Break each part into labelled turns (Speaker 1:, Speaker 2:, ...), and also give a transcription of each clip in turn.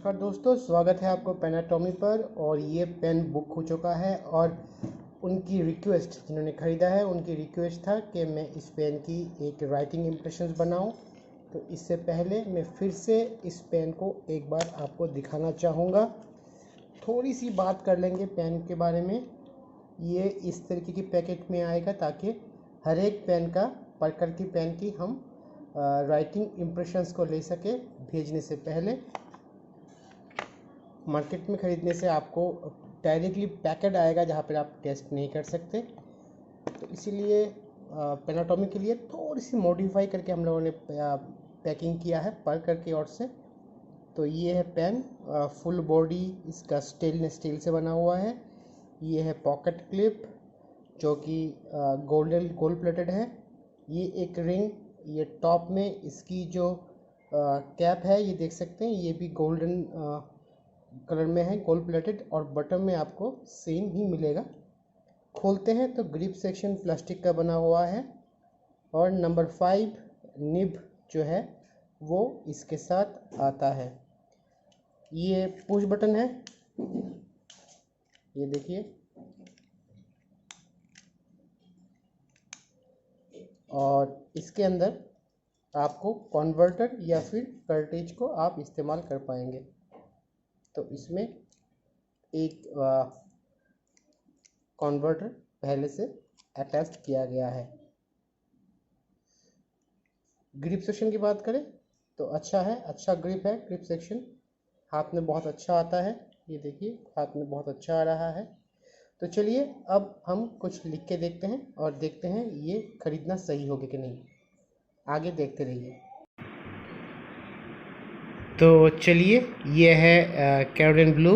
Speaker 1: नमस्कार दोस्तों, स्वागत है आपको पेनाटॉमी पर। और ये पेन बुक हो चुका है और उनकी रिक्वेस्ट, जिन्होंने ख़रीदा है उनकी रिक्वेस्ट था कि मैं इस पेन की एक राइटिंग इम्प्रेशंस बनाऊं। तो इससे पहले मैं फिर से इस पेन को एक बार आपको दिखाना चाहूँगा। थोड़ी सी बात कर लेंगे पेन के बारे में। ये इस तरीके की पैकेट में आएगा ताकि हर एक पेन का, प्रकार की पेन की हम राइटिंग इम्प्रेशंस को ले सके भेजने से पहले। मार्केट में ख़रीदने से आपको डायरेक्टली पैकेट आएगा जहाँ पर आप टेस्ट नहीं कर सकते। तो इसीलिए पेनाटॉमी के लिए थोड़ी सी मॉडिफाई करके हम लोगों ने पैकिंग किया है पार्कर की ओर से। तो ये है पेन, फुल बॉडी इसका स्टेनलेस स्टील से बना हुआ है। ये है पॉकेट क्लिप जो कि गोल्ड प्लेटेड है। ये एक रिंग, ये टॉप में इसकी जो कैप है ये देख सकते हैं, ये भी गोल्डन कलर में है, गोल्ड प्लेटेड। और बटन में आपको सेम ही मिलेगा। खोलते हैं तो ग्रिप सेक्शन प्लास्टिक का बना हुआ है। और नंबर 5 निब जो है वो इसके साथ आता है। ये पुश बटन है, ये देखिए। और इसके अंदर आपको कन्वर्टर या फिर कार्ट्रिज को आप इस्तेमाल कर पाएंगे। तो इसमें एक कन्वर्टर पहले से अटैच किया गया है। ग्रिप सेक्शन की बात करें तो अच्छा है, अच्छा ग्रिप है। ग्रिप सेक्शन हाथ में बहुत अच्छा आता है, ये देखिए हाथ में बहुत अच्छा आ रहा है। तो चलिए अब हम कुछ लिख के देखते हैं और देखते हैं ये खरीदना सही होगा कि नहीं। आगे देखते रहिए। तो चलिए, ये है कैरोलिन ब्लू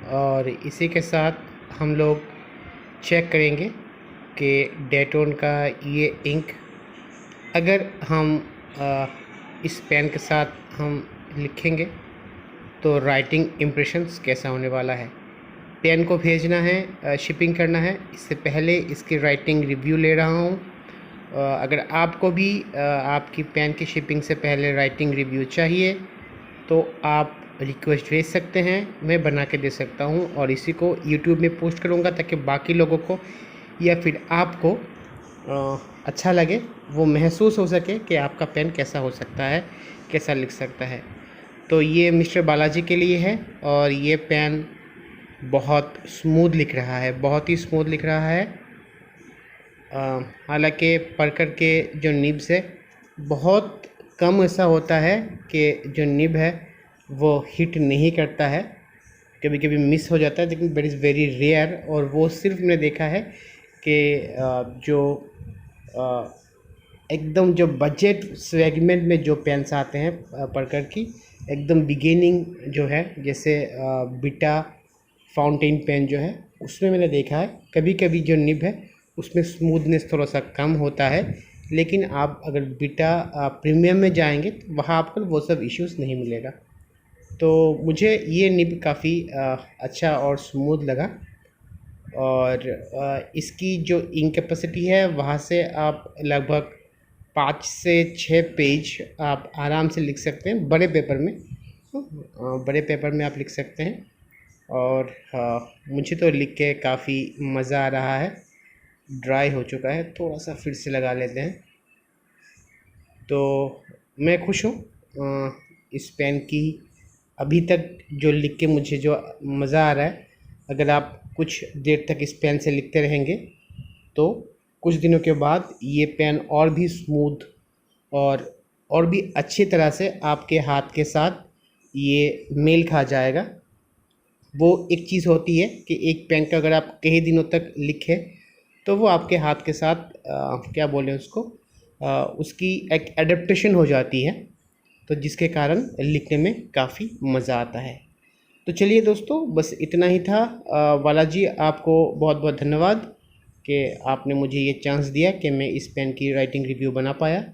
Speaker 1: और इसी के साथ हम लोग चेक करेंगे कि डेटोन का ये इंक, अगर हम इस पेन के साथ हम लिखेंगे तो राइटिंग इम्प्रेशंस कैसा होने वाला है। पेन को भेजना है, शिपिंग करना है, इससे पहले इसकी राइटिंग रिव्यू ले रहा हूँ। अगर आपको भी आपकी पेन की शिपिंग से पहले राइटिंग रिव्यू चाहिए तो आप रिक्वेस्ट भेज सकते हैं, मैं बना के दे सकता हूँ और इसी को YouTube में पोस्ट करूँगा ताकि बाकी लोगों को या फिर आपको अच्छा लगे, वो महसूस हो सके कि आपका पेन कैसा हो सकता है, कैसा लिख सकता है। तो ये मिस्टर बालाजी के लिए है और ये पेन बहुत स्मूथ लिख रहा है, बहुत ही स्मूथ लिख रहा है। हालांकि पार्कर के जो निब्स है, बहुत कम ऐसा होता है कि जो निब है वो हिट नहीं करता है, कभी कभी मिस हो जाता है, लेकिन दैट इज़ वेरी रेयर। और वो सिर्फ मैंने देखा है कि जो एकदम जो बजट सेगमेंट में जो पेन्स आते हैं पार्कर की, एकदम बिगिनिंग जो है, जैसे बीटा फाउंटेन पेन जो है, उसमें मैंने देखा है कभी कभी जो निब है उसमें स्मूथनेस थोड़ा सा कम होता है। लेकिन आप अगर बीटा प्रीमियम में जाएंगे तो वहाँ आपको वो सब इश्यूज़ नहीं मिलेगा। तो मुझे ये निब काफ़ी अच्छा और स्मूथ लगा। और इसकी जो इंक कैपेसिटी है वहाँ से आप लगभग 5 से 6 पेज आप आराम से लिख सकते हैं बड़े पेपर में। बड़े पेपर में आप लिख सकते हैं। और मुझे तो लिख के काफ़ी मज़ा आ रहा है। ड्राई हो चुका है, थोड़ा सा फिर से लगा लेते हैं। तो मैं खुश हूँ इस पेन की। अभी तक जो लिख के मुझे जो मज़ा आ रहा है, अगर आप कुछ देर तक इस पेन से लिखते रहेंगे तो कुछ दिनों के बाद ये पेन और भी स्मूथ और भी अच्छी तरह से आपके हाथ के साथ ये मेल खा जाएगा। वो एक चीज़ होती है कि एक पेन का अगर आप कई दिनों तक लिखें तो वो आपके हाथ के साथ क्या बोलें उसको, उसकी एक एडेप्टेशन हो जाती है, तो जिसके कारण लिखने में काफ़ी मज़ा आता है। तो चलिए दोस्तों, बस इतना ही था। बालाजी, आपको बहुत बहुत धन्यवाद कि आपने मुझे ये चांस दिया कि मैं इस पेन की राइटिंग रिव्यू बना पाया।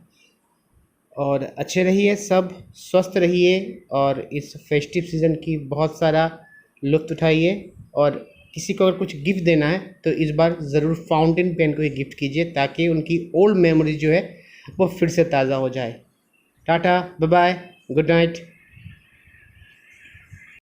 Speaker 1: और अच्छे रहिए, सब स्वस्थ रहिए और इस फेस्टिव सीज़न की बहुत सारा लुत्फ़ उठाइए। और किसी को अगर कुछ गिफ्ट देना है तो इस बार ज़रूर फाउंटेन पेन को ही गिफ्ट कीजिए ताकि उनकी ओल्ड मेमोरी जो है वो फिर से ताज़ा हो जाए। Tata, bye bye, good night.